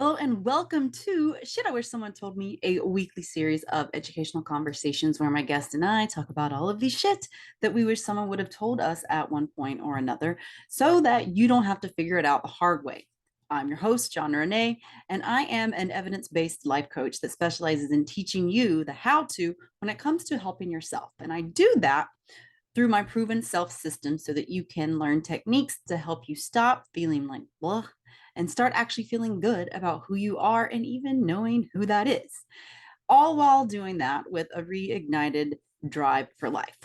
Hello and welcome to Shit I Wish Someone Told Me, a weekly series of educational conversations where my guest and I talk about all of the shit that we wish someone would have told us at one point or another so that you don't have to figure it out the hard way. I'm your host, Johnna Renée, and I am an evidence-based life coach that specializes in teaching you the how-to when it comes to helping yourself. And I do that through my proven self system so that you can learn techniques to help you stop feeling like blah and start actually feeling good about who you are and even knowing who that is. All while doing that with a reignited drive for life.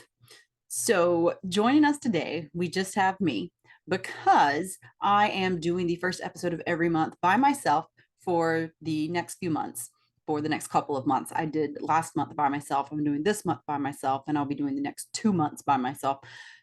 So, joining us today, we just have me because I am doing the first episode of every month by myself for the next few months, for the next couple of months. I did last month by myself. I'm doing this month by myself, and I'll be doing the next 2 months by myself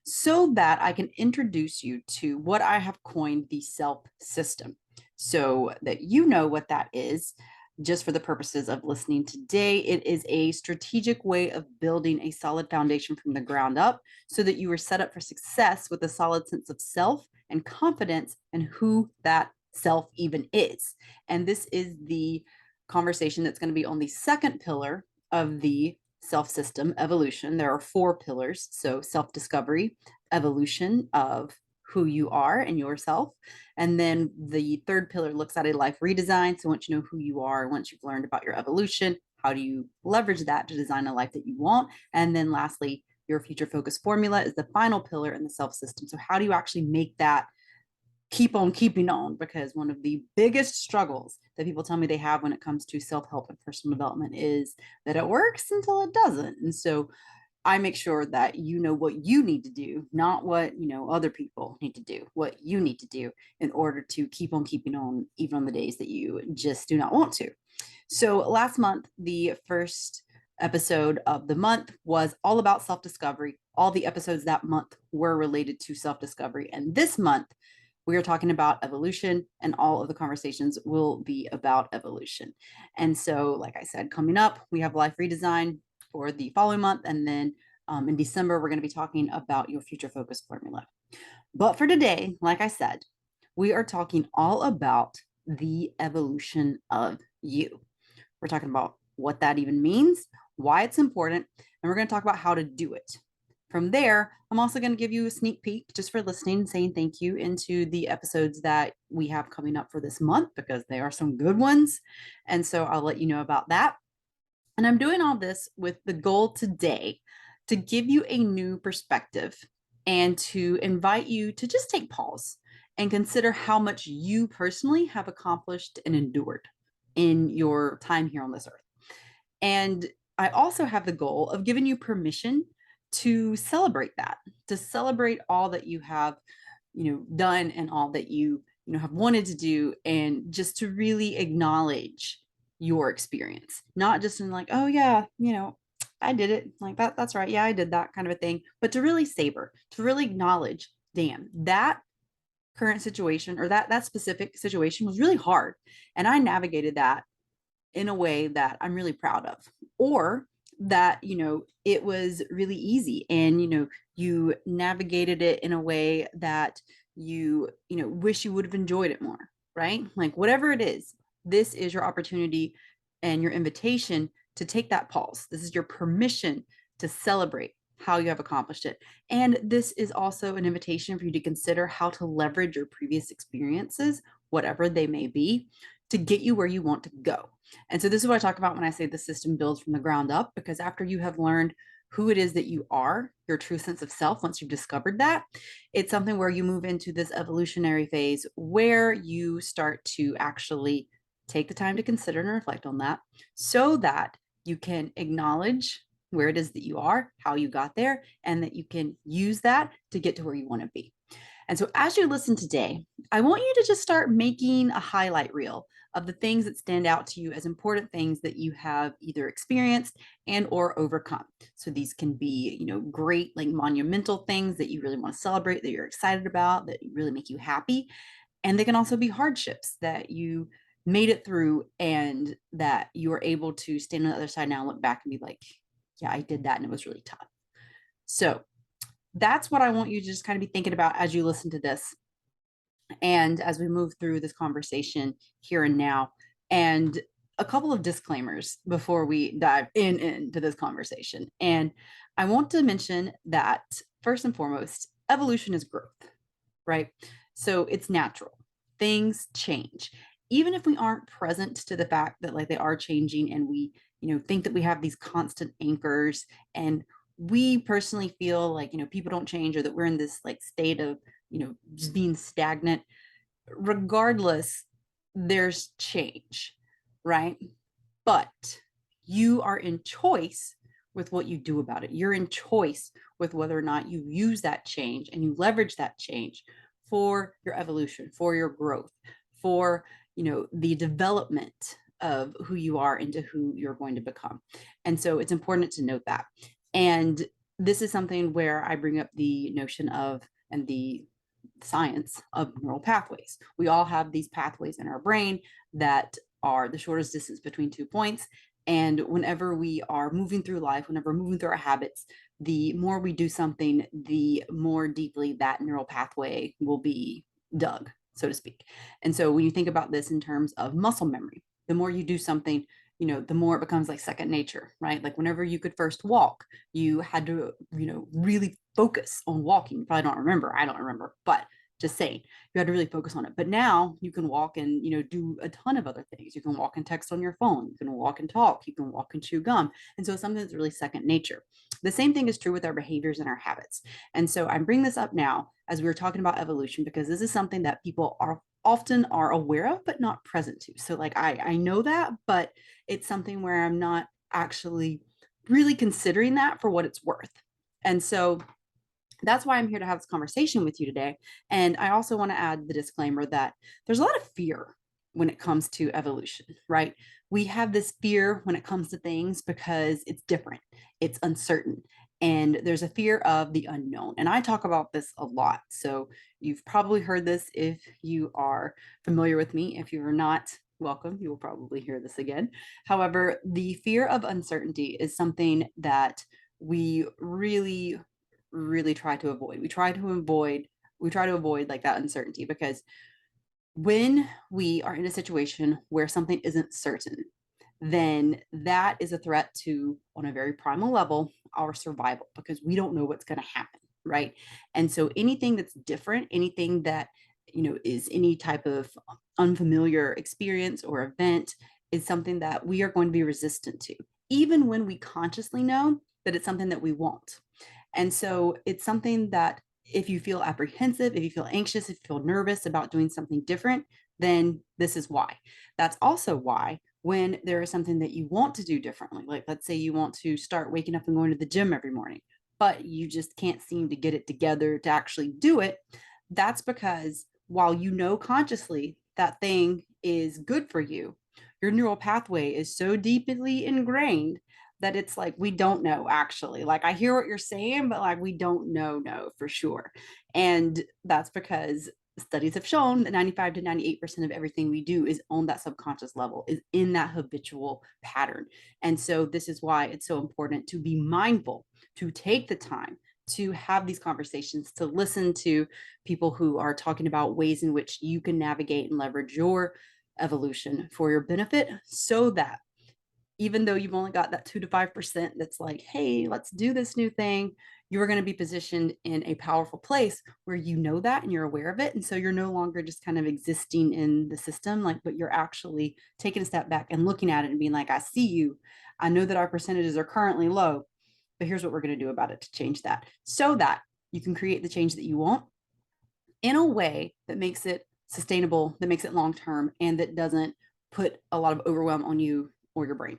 so that I can introduce you to what I have coined the self system so that you know what that is. Just for the purposes of listening today, it is a strategic way of building a solid foundation from the ground up so that you are set up for success with a solid sense of self and confidence in who that self even is. And this is the conversation that's going to be on the second pillar of the self system evolution. There are 4 pillars. So self discovery, evolution of who you are and yourself. And then the third pillar looks at a life redesign. So once you know who you are, once you've learned about your evolution, how do you leverage that to design a life that you want? And then lastly, your future focus formula is the final pillar in the self system. So how do you actually make that keep on keeping on? Because one of the biggest struggles that people tell me they have when it comes to self-help and personal development is that it works until it doesn't. And so I make sure that you know what you need to do, not what, other people need to do, what you need to do in order to keep on keeping on, even on the days that you just do not want to. So last month, the first episode of the month was all about self-discovery. All the episodes that month were related to self-discovery. And this month, we are talking about evolution, and all of the conversations will be about evolution. And so, like I said, coming up, we have life redesign for the following month. And then in December, we're going to be talking about your future focus formula. But for today, like I said, we are talking all about the evolution of you. We're talking about what that even means, why it's important, and we're going to talk about how to do it. From there, I'm also going to give you a sneak peek just for listening, saying thank you into the episodes that we have coming up for this month because they are some good ones. And so I'll let you know about that. And I'm doing all this with the goal today to give you a new perspective and to invite you to just take pause and consider how much you personally have accomplished and endured in your time here on this earth. And I also have the goal of giving you permission to celebrate that, to celebrate all that you have, done and all that you have wanted to do, and just to really acknowledge your experience, not just in like, oh yeah, I did it like that. That's right. Yeah, I did that kind of a thing, but to really savor, to really acknowledge, damn, that current situation or that specific situation was really hard. And I navigated that in a way that I'm really proud of, or that, it was really easy and, you navigated it in a way that you wish you would have enjoyed it more, right? Like whatever it is, this is your opportunity and your invitation to take that pulse. This is your permission to celebrate how you have accomplished it. And this is also an invitation for you to consider how to leverage your previous experiences, whatever they may be, to get you where you want to go. And so this is what I talk about when I say the system builds from the ground up, because after you have learned who it is that you are, your true sense of self, once you've discovered that, it's something where you move into this evolutionary phase where you start to actually take the time to consider and reflect on that so that you can acknowledge where it is that you are, how you got there, and that you can use that to get to where you want to be. And so as you listen today, I want you to just start making a highlight reel of the things that stand out to you as important things that you have either experienced and or overcome. So these can be, great, like monumental things that you really want to celebrate, that you're excited about, that really make you happy. And they can also be hardships that you made it through and that you are able to stand on the other side now and look back and be like, yeah, I did that and it was really tough. So that's what I want you to just kind of be thinking about as you listen to this. And as we move through this conversation here and now, and a couple of disclaimers before we dive into this conversation. And I want to mention that first and foremost, evolution is growth, right? So it's natural. Things change. Even if we aren't present to the fact that like they are changing and we, think that we have these constant anchors, and we personally feel like, people don't change, or that we're in this like state of, just being stagnant. Regardless, there's change, right? But you are in choice with what you do about it. You're in choice with whether or not you use that change and you leverage that change for your evolution, for your growth, for, the development of who you are into who you're going to become. And so it's important to note that. And this is something where I bring up the notion of, and the science of neural pathways. We all have these pathways in our brain that are the shortest distance between 2 points. And whenever we are moving through life, whenever we're moving through our habits, the more we do something, the more deeply that neural pathway will be dug, so to speak. And so when you think about this in terms of muscle memory, the more you do something, the more it becomes like second nature, right? Like whenever you could first walk, you had to, really focus on walking. You probably don't remember. I don't remember, but just saying, you had to really focus on it. But now you can walk and, do a ton of other things. You can walk and text on your phone. You can walk and talk. You can walk and chew gum. And so it's something that's really second nature. The same thing is true with our behaviors and our habits. And so I'm bringing this up now as we were talking about evolution, because this is something that people are often are aware of, but not present to. So like, I know that, but it's something where I'm not actually really considering that for what it's worth. And so that's why I'm here to have this conversation with you today. And I also want to add the disclaimer that there's a lot of fear when it comes to evolution, right? We have this fear when it comes to things because it's different, it's uncertain, and there's a fear of the unknown. And I talk about this a lot. So you've probably heard this if you are familiar with me. If you're not, welcome. You will probably hear this again. However, the fear of uncertainty is something that we really try to avoid. We try to avoid like that uncertainty, because when we are in a situation where something isn't certain, then that is a threat to, on a very primal level, our survival, because we don't know what's going to happen, right? And so anything that's different, anything that, is any type of unfamiliar experience or event, is something that we are going to be resistant to, even when we consciously know that it's something that we want. And so it's something that if you feel apprehensive, if you feel anxious, if you feel nervous about doing something different, then this is why. That's also why when there is something that you want to do differently, like let's say you want to start waking up and going to the gym every morning, but you just can't seem to get it together to actually do it, that's because while you know consciously that thing is good for you, your neural pathway is so deeply ingrained that it's like we don't know actually. Like I hear what you're saying, but like we don't know for sure. And that's because studies have shown that 95 to 98% of everything we do is on that subconscious level, is in that habitual pattern. And so this is why it's so important to be mindful, to take the time to have these conversations, to listen to people who are talking about ways in which you can navigate and leverage your evolution for your benefit, so that even though you've only got that 2 to 5% that's like, hey, let's do this new thing, you're going to be positioned in a powerful place where you know that and you're aware of it. And so you're no longer just kind of existing in the system, like, but you're actually taking a step back and looking at it and being like, I see you. I know that our percentages are currently low, but here's what we're going to do about it to change that, so that you can create the change that you want in a way that makes it sustainable, that makes it long term, and that doesn't put a lot of overwhelm on you or your brain.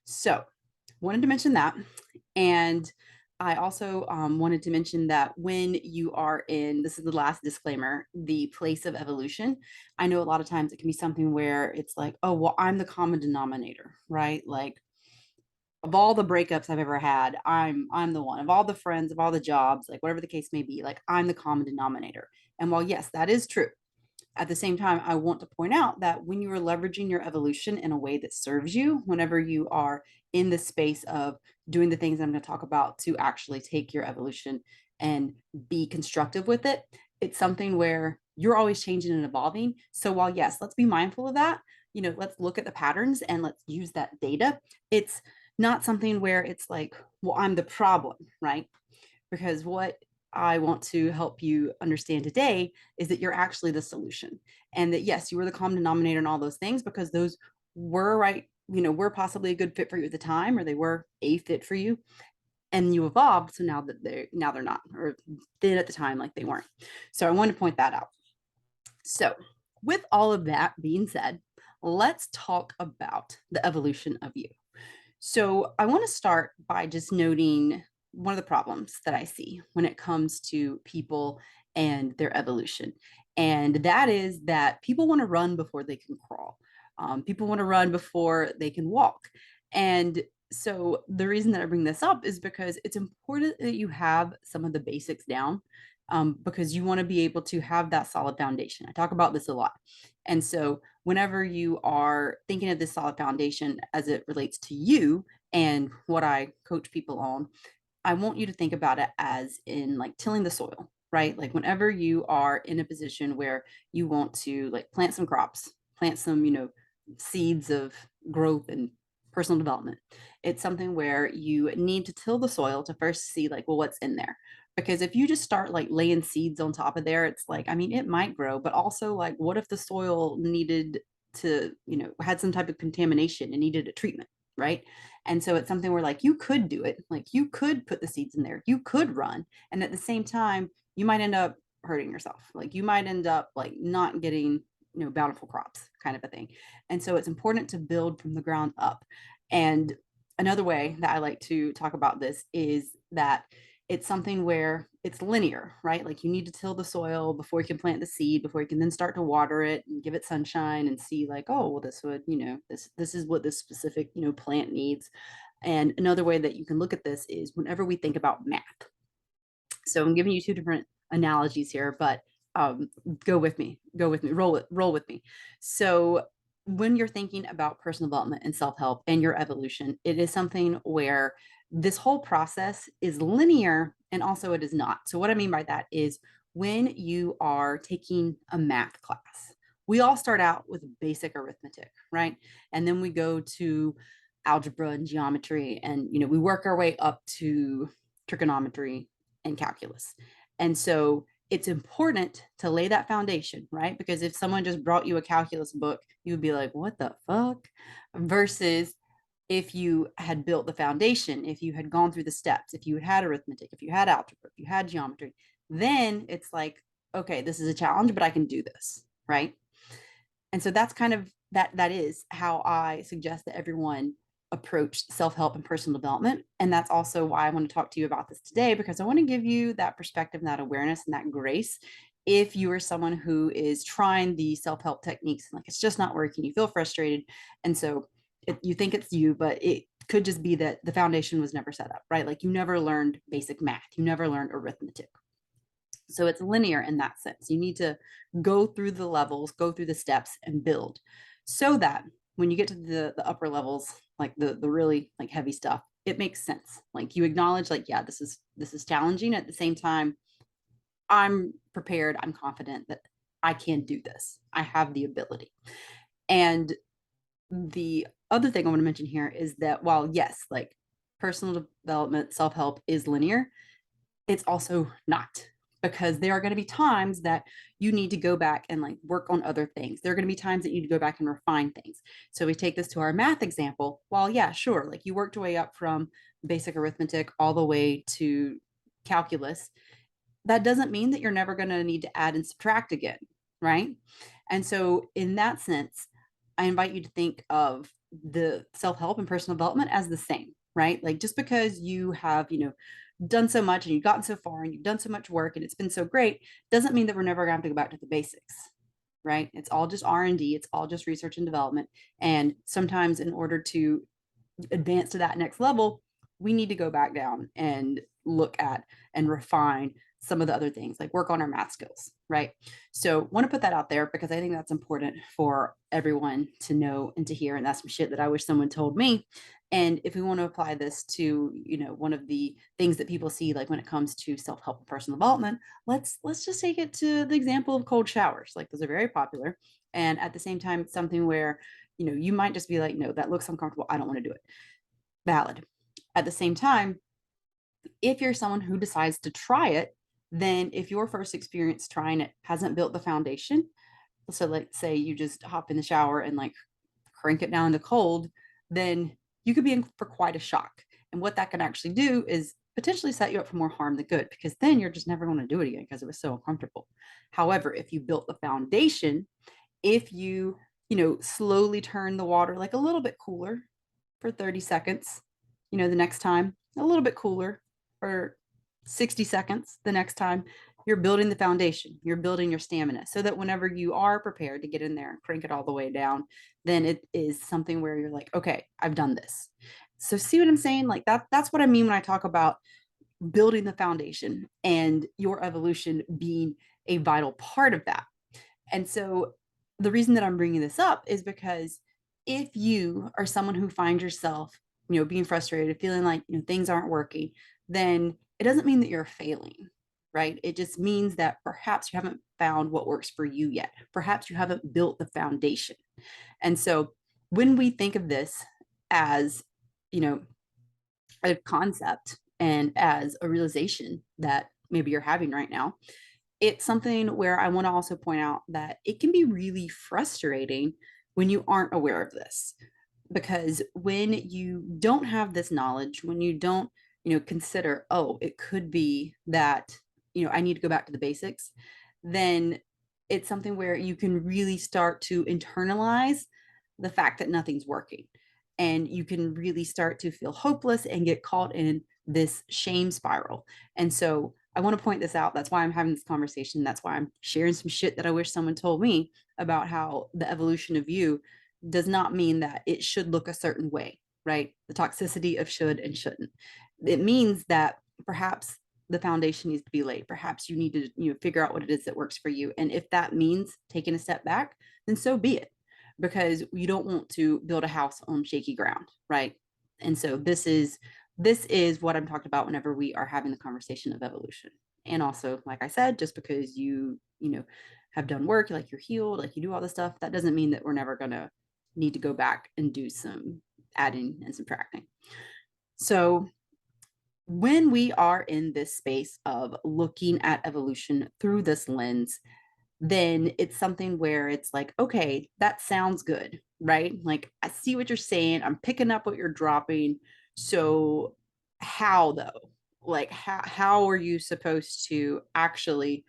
So, wanted to mention that. And I also wanted to mention that when you are in, this is the last disclaimer, the place of evolution, I know a lot of times it can be something where it's like, oh, well, I'm the common denominator, right? Like, of all the breakups I've ever had, I'm the one. Of all the friends, of all the jobs, like whatever the case may be, like I'm the common denominator. And while yes, that is true, at the same time, I want to point out that when you are leveraging your evolution in a way that serves you, whenever you are in the space of doing the things I'm going to talk about to actually take your evolution and be constructive with it, it's something where you're always changing and evolving. So while yes, let's be mindful of that, let's look at the patterns and let's use that data. It's not something where it's like, well, I'm the problem, right? Because what I want to help you understand today is that you're actually the solution. And that yes, you were the common denominator in all those things because those were right, were possibly a good fit for you at the time, or they were a fit for you. And you evolved. So now they're not, or then at the time, like they weren't. So I want to point that out. So with all of that being said, let's talk about the evolution of you. So I want to start by just noting one of the problems that I see when it comes to people and their evolution. And that is that people want to run before they can crawl. People want to run before they can walk. And so the reason that I bring this up is because it's important that you have some of the basics down, because you want to be able to have that solid foundation. I talk about this a lot. And so whenever you are thinking of this solid foundation as it relates to you and what I coach people on, I want you to think about it as in like tilling the soil, right? Like whenever you are in a position where you want to like plant some crops, plant some, seeds of growth and personal development. It's something where you need to till the soil to first see like, well, what's in there. Because if you just start like laying seeds on top of there, it's like, I mean, it might grow, but also like, what if the soil needed to, had some type of contamination and needed a treatment, right? And so it's something where like you could do it, like you could put the seeds in there, you could run, and at the same time, you might end up hurting yourself. Like you might end up like not getting, bountiful crops kind of a thing. And so it's important to build from the ground up. And another way that I like to talk about this is that it's something where it's linear, right? Like you need to till the soil before you can plant the seed, before you can then start to water it and give it sunshine and see like, oh, well, this would, this is what this specific, plant needs. And another way that you can look at this is whenever we think about math. So I'm giving you two different analogies here, but go with me, roll with me. So when you're thinking about personal development and self-help and your evolution, it is something where this whole process is linear and also it is not. So what I mean by that is when you are taking a math class, we all start out with basic arithmetic, right? And then we go to algebra and geometry, and we work our way up to trigonometry and calculus. And so it's important to lay that foundation, right? Because if someone just brought you a calculus book, you would be like, what the fuck? Versus if you had built the foundation, if you had gone through the steps, if you had arithmetic, if you had algebra, if you had geometry, then it's like, okay, this is a challenge, but I can do this, right? And so that's kind of that is how I suggest that everyone approach self-help and personal development. And that's also why I want to talk to you about this today, because I want to give you that perspective and that awareness and that grace. If you are someone who is trying the self-help techniques, like it's just not working, you feel frustrated. And so you think it's you, but it could just be that the foundation was never set up, right? Like you never learned basic math, you never learned arithmetic. So it's linear in that sense. You need to go through the levels, go through the steps and build so that when you get to the upper levels, like the really like heavy stuff, it makes sense. Like you acknowledge like, yeah, this is challenging. At the same time, I'm prepared, I'm confident that I can do this. I have the ability. And the other thing I want to mention here is that while yes, like personal development, self-help is linear, it's also not, because there are going to be times that you need to go back and like work on other things. There are going to be times that you need to go back and refine things. So we take this to our math example. While yeah, sure, like you worked your way up from basic arithmetic all the way to calculus, that doesn't mean that you're never going to need to add and subtract again, right? And so in that sense, I invite you to think of the self-help and personal development as the same, right? Like just because you have, done so much and you've gotten so far and you've done so much work and it's been so great, doesn't mean that we're never going to have to go back to the basics, right? It's all just R&D, it's all just research and development. And sometimes in order to advance to that next level, we need to go back down and look at and refine some of the other things, like work on our math skills, right? So want to put that out there because I think that's important for everyone to know and to hear. And that's some shit that I wish someone told me. And if we want to apply this to, one of the things that people see, like when it comes to self-help and personal development, let's just take it to the example of cold showers. Like those are very popular. And at the same time, it's something where, you might just be like, no, that looks uncomfortable. I don't want to do it. Valid. At the same time, if you're someone who decides to try it, then if your first experience trying it hasn't built the foundation, so let's say you just hop in the shower and like crank it down to cold, then you could be in for quite a shock. And what that can actually do is potentially set you up for more harm than good, because then you're just never going to do it again because it was so uncomfortable. However, if you built the foundation, if you, slowly turn the water like a little bit cooler for 30 seconds, the next time, a little bit cooler for 60 seconds the next time, you're building the foundation, you're building your stamina so that whenever you are prepared to get in there and crank it all the way down, then it is something where you're like, okay, I've done this. So see what I'm saying? Like that's what I mean when I talk about building the foundation and your evolution being a vital part of that. And so the reason that I'm bringing this up is because if you are someone who finds yourself, being frustrated, feeling like, things aren't working, then it doesn't mean that you're failing, right? It just means that perhaps you haven't found what works for you yet. Perhaps you haven't built the foundation. And so when we think of this as, a concept and as a realization that maybe you're having right now, it's something where I want to also point out that it can be really frustrating when you aren't aware of this. Because when you don't have this knowledge, when you don't, consider, oh, it could be that, I need to go back to the basics, then it's something where you can really start to internalize the fact that nothing's working. And you can really start to feel hopeless and get caught in this shame spiral. And so I want to point this out. That's why I'm having this conversation. That's why I'm sharing some shit that I wish someone told me about how the evolution of you does not mean that it should look a certain way, right? The toxicity of should and shouldn't. It means that perhaps the foundation needs to be laid. Perhaps you need to, figure out what it is that works for you. And if that means taking a step back, then so be it, because you don't want to build a house on shaky ground, right? And so this is what I'm talking about whenever we are having the conversation of evolution. And also, like I said, just because you have done work, like you're healed, like you do all this stuff, that doesn't mean that we're never gonna need to go back and do some adding and subtracting. So when we are in this space of looking at evolution through this lens, then it's something where it's like, okay, that sounds good, right? Like, I see what you're saying. I'm picking up what you're dropping. So how though? Like, how are you supposed to actually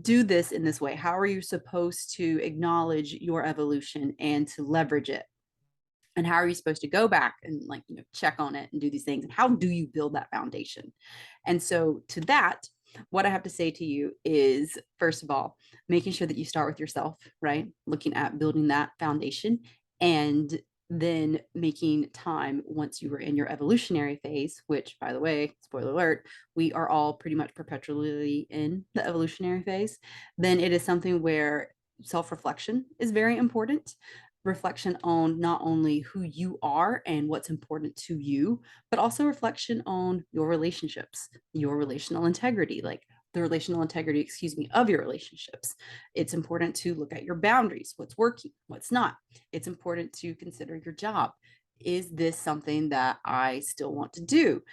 do this in this way? How are you supposed to acknowledge your evolution and to leverage it? And how are you supposed to go back and like, check on it and do these things? And how do you build that foundation? And so to that, what I have to say to you is, first of all, making sure that you start with yourself, right? Looking at building that foundation, and then making time once you were in your evolutionary phase, which, by the way, spoiler alert, we are all pretty much perpetually in the evolutionary phase. Then it is something where self-reflection is very important. Reflection on not only who you are and what's important to you, but also reflection on your relationships, your relational integrity, like the relational integrity, of your relationships. It's important to look at your boundaries, what's working, what's not. It's important to consider your job. Is this something that I still want to do?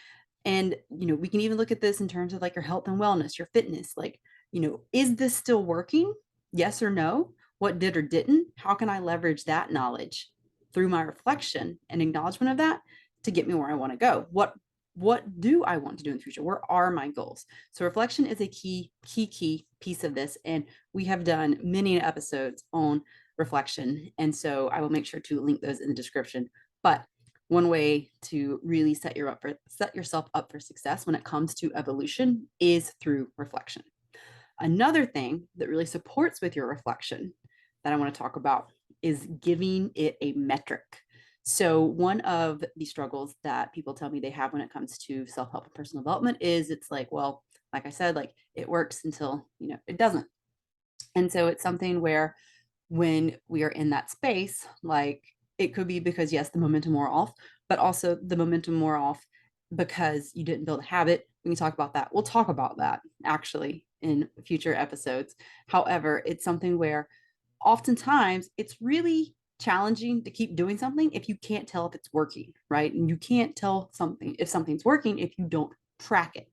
And, we can even look at this in terms of like your health and wellness, your fitness, like, is this still working? Yes or no? What did or didn't? How can I leverage that knowledge through my reflection and acknowledgement of that to get me where I want to go? What do I want to do in the future? Where are my goals? So reflection is a key piece of this. And we have done many episodes on reflection. And so I will make sure to link those in the description. But one way to really set yourself up for success when it comes to evolution is through reflection. Another thing that really supports with your reflection that I want to talk about is giving it a metric. So one of the struggles that people tell me they have when it comes to self-help and personal development is it's like, well, like I said, like it works until, it doesn't. And so it's something where when we are in that space, like it could be because, yes, the momentum wore off, but also the momentum wore off because you didn't build a habit. We can talk about that. We'll talk about that actually in future episodes. However, it's something where oftentimes it's really challenging to keep doing something if you can't tell if it's working, right? And you can't tell something if something's working if you don't track it.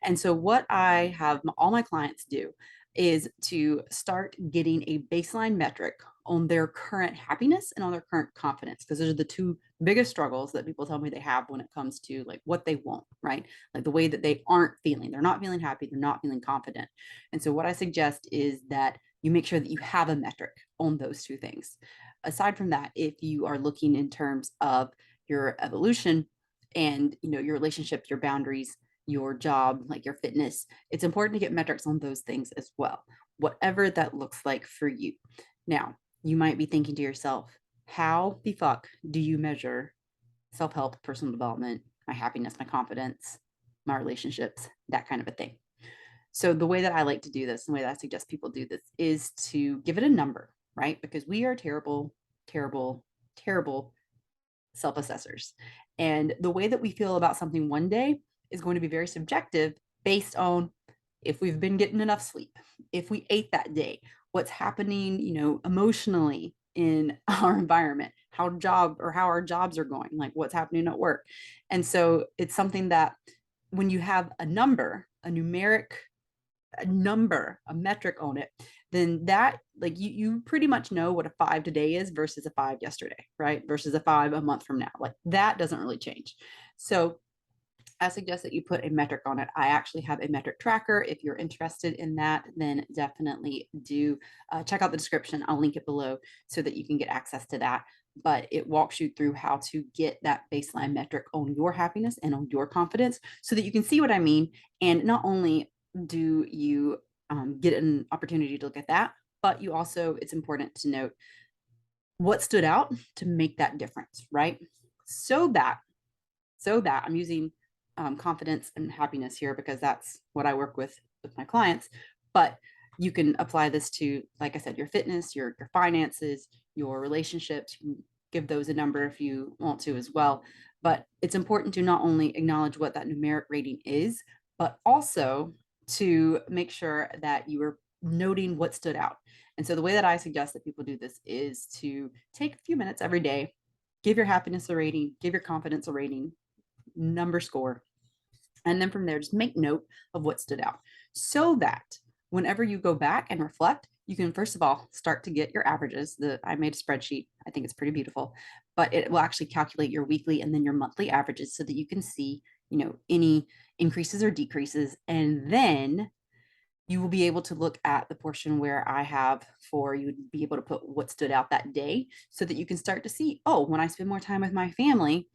And so what I have all my clients do is to start getting a baseline metric on their current happiness and on their current confidence, because those are the two biggest struggles that people tell me they have when it comes to like what they want, right? Like the way that they aren't feeling, they're not feeling happy, they're not feeling confident. And so what I suggest is that you make sure that you have a metric on those two things. Aside from that, if you are looking in terms of your evolution and your relationships, your boundaries, your job, like your fitness, it's important to get metrics on those things as well, whatever that looks like for you. Now, you might be thinking to yourself, how the fuck do you measure self-help, personal development, my happiness, my confidence, my relationships, that kind of a thing? So the way that I like to do this, the way that I suggest people do this is to give it a number, right? Because we are terrible, terrible, terrible self-assessors. And the way that we feel about something one day is going to be very subjective based on if we've been getting enough sleep, if we ate that day, what's happening, emotionally in our environment, how our jobs are going, like what's happening at work. And so it's something that when you have a number, a numeric a number, a metric on it, then that like you pretty much know what a 5 today is versus a 5 yesterday, right? Versus a 5 a month from now. Like that doesn't really change. So I suggest that you put a metric on it. I actually have a metric tracker. If you're interested in that, then definitely do check out the description. I'll link it below so that you can get access to that. But it walks you through how to get that baseline metric on your happiness and on your confidence so that you can see what I mean. And not only do you get an opportunity to look at that, but you also, it's important to note what stood out to make that difference, right? So that I'm using confidence and happiness here because that's what I work with my clients. But you can apply this to, like I said, your fitness, your finances, your relationships. You can give those a number if you want to as well. But it's important to not only acknowledge what that numeric rating is, but also to make sure that you are noting what stood out. And so the way that I suggest that people do this is to take a few minutes every day, give your happiness a rating, give your confidence a rating, number score. And then from there, just make note of what stood out so that whenever you go back and reflect, you can first of all start to get your averages. I made a spreadsheet. I think it's pretty beautiful, but it will actually calculate your weekly and then your monthly averages so that you can see, any increases or decreases. And then you will be able to look at the portion where I have for you to be able to put what stood out that day so that you can start to see, oh, when I spend more time with my family,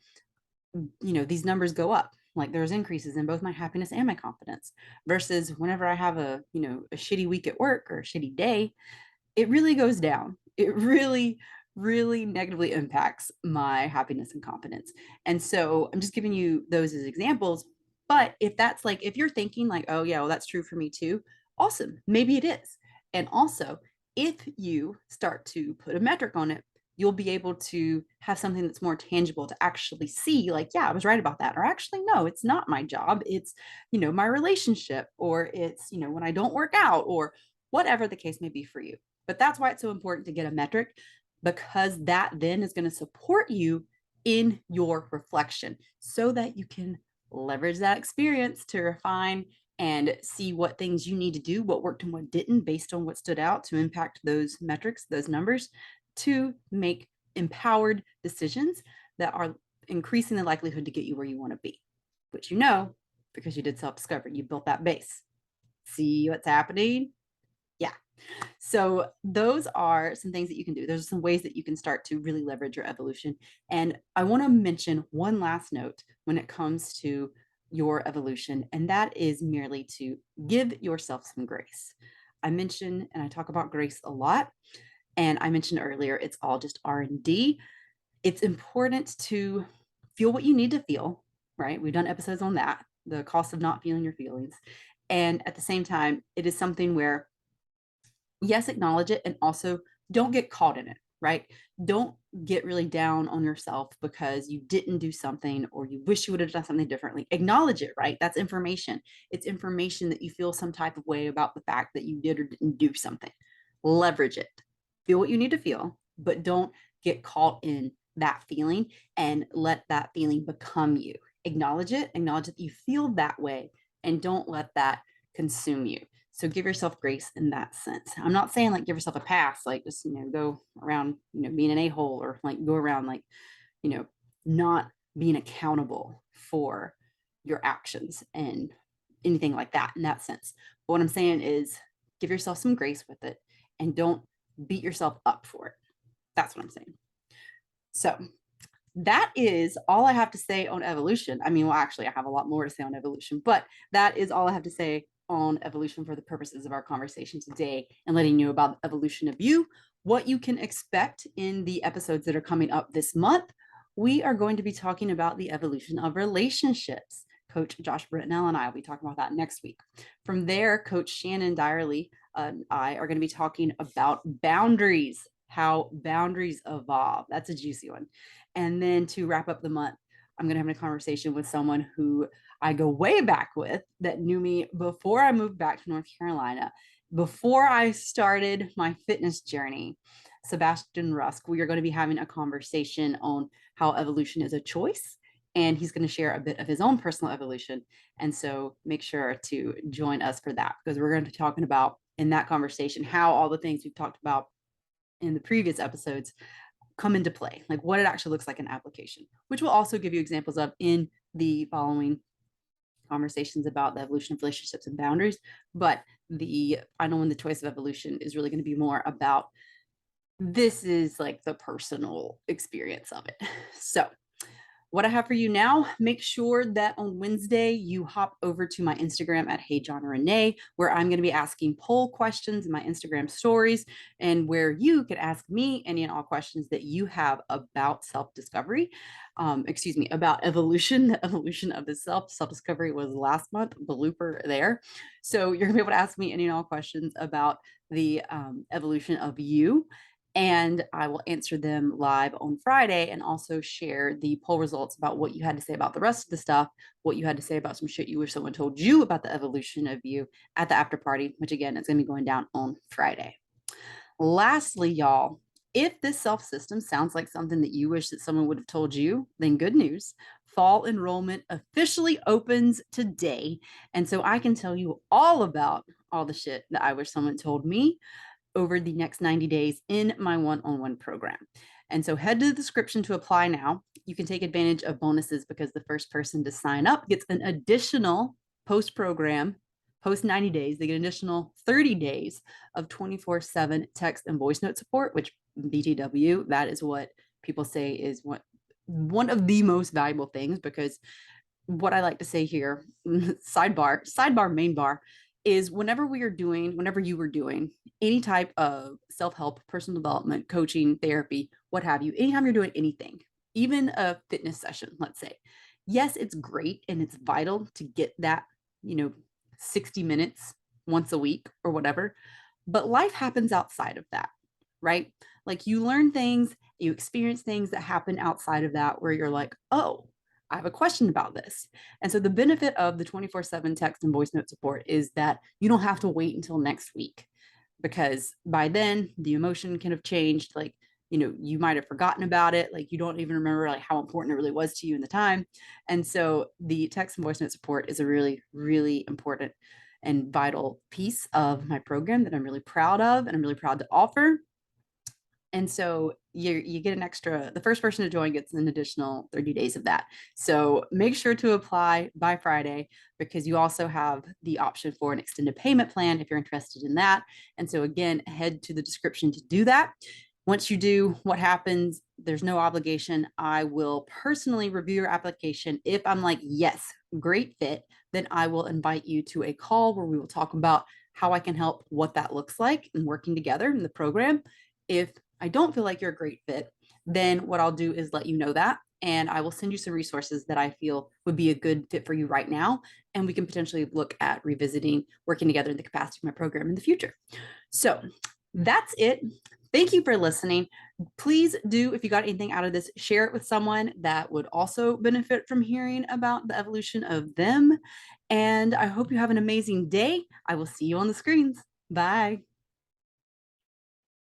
these numbers go up. Like there's increases in both my happiness and my confidence versus whenever I have a shitty week at work or a shitty day, it really goes down. It really, really negatively impacts my happiness and confidence. And so I'm just giving you those as examples. But if you're thinking like, oh yeah, well, that's true for me too, awesome. Maybe it is. And also, if you start to put a metric on it, you'll be able to have something that's more tangible to actually see like, yeah, I was right about that. Or actually, no, it's not my job. It's, my relationship, or it's, when I don't work out, or whatever the case may be for you. But that's why it's so important to get a metric, because that then is going to support you in your reflection so that you can leverage that experience to refine and see what things you need to do, what worked and what didn't, based on what stood out to impact those metrics, those numbers, to make empowered decisions that are increasing the likelihood to get you where you want to be, which because you did self-discovery, you built that base. See what's happening? Yeah. So those are some things that you can do. There's some ways that you can start to really leverage your evolution. And I want to mention one last note when it comes to your evolution, and that is merely to give yourself some grace. I mention and I talk about grace a lot. And I mentioned earlier, it's all just R&D. It's important to feel what you need to feel, right? We've done episodes on that, the cost of not feeling your feelings. And at the same time, it is something where, yes, acknowledge it, and also don't get caught in it, right? Don't get really down on yourself because you didn't do something or you wish you would have done something differently. Acknowledge it, right? That's information. It's information that you feel some type of way about the fact that you did or didn't do something. Leverage it. Feel what you need to feel, but don't get caught in that feeling and let that feeling become you. Acknowledge it, acknowledge that you feel that way, and don't let that consume you. So give yourself grace in that sense. I'm not saying like give yourself a pass, like just, go around, being an a-hole, or like go around like, not being accountable for your actions and anything like that in that sense. But what I'm saying is give yourself some grace with it and don't beat yourself up for it. That's what I'm saying. So that is all I have to say on evolution. I mean, well, actually, I have a lot more to say on evolution, but that is all I have to say on evolution for the purposes of our conversation today, and letting you about the evolution of you, what you can expect in the episodes that are coming up this month. We are going to be talking about the evolution of relationships. Coach Josh Britnell and I will be talking about that next week. From there, Coach Shannon Dyerly and I are going to be talking about boundaries, how boundaries evolve. That's a juicy one. And then to wrap up the month, I'm going to have a conversation with someone who I go way back with, that knew me before I moved back to North Carolina, before I started my fitness journey. Sebastian Rusk. We are going to be having a conversation on how evolution is a choice, and he's going to share a bit of his own personal evolution. And so make sure to join us for that, because we're going to be talking about in that conversation how all the things we've talked about in the previous episodes come into play, like what it actually looks like in application, which we'll also give you examples of in the following conversations about the evolution of relationships and boundaries. But the final one, the choice of evolution, is really going to be more about, this is like the personal experience of it. So what I have for you now, make sure that on Wednesday you hop over to my Instagram at Hey Johnna Renée, where I'm going to be asking poll questions in my Instagram stories, and where you can ask me any and all questions that you have about self-discovery. About evolution. The evolution of the self-discovery was last month, blooper there. So you're gonna be able to ask me any and all questions about the evolution of you, and I will answer them live on Friday, and also share the poll results about what you had to say about the rest of the stuff, what you had to say about some shit you wish someone told you about the evolution of you at the after party, which again is going to be going down on Friday. Lastly, y'all, if this self system sounds like something that you wish that someone would have told you, then good news. Fall enrollment officially opens today. And so I can tell you all about all the shit that I wish someone told me over the next 90 days in my one-on-one program. And so head to the description to apply now. You can take advantage of bonuses, because the first person to sign up gets an additional post-program, post 90 days, they get an additional 30 days of 24/7 text and voice note support, which BTW, that is what people say is one of the most valuable things, because what I like to say here, sidebar, main bar, is whenever you were doing any type of self-help, personal development, coaching, therapy, what have you, anytime you're doing anything, even a fitness session, let's say, yes, it's great and it's vital to get that, 60 minutes once a week or whatever, but life happens outside of that, right? Like you learn things, you experience things that happen outside of that, where you're like, oh, I have a question about this. And so the benefit of the 24/7 text and voice note support is that you don't have to wait until next week, because by then the emotion can have changed. Like, you might have forgotten about it. Like you don't even remember like how important it really was to you in the time. And so the text and voice note support is a really, really important and vital piece of my program that I'm really proud of and I'm really proud to offer. And so you get an extra, the first person to join gets an additional 30 days of that. So make sure to apply by Friday, because you also have the option for an extended payment plan if you're interested in that. And so again, head to the description to do that. Once you do, what happens, there's no obligation. I will personally review your application. If I'm like, yes, great fit, then I will invite you to a call where we will talk about how I can help, what that looks like, and working together in the program. If I don't feel like you're a great fit, then what I'll do is let you know that. and I will send you some resources that I feel would be a good fit for you right now. And we can potentially look at revisiting working together in the capacity of my program in the future. So that's it. Thank you for listening. Please do, if you got anything out of this, share it with someone that would also benefit from hearing about the evolution of them. And I hope you have an amazing day. I will see you on the screens. Bye.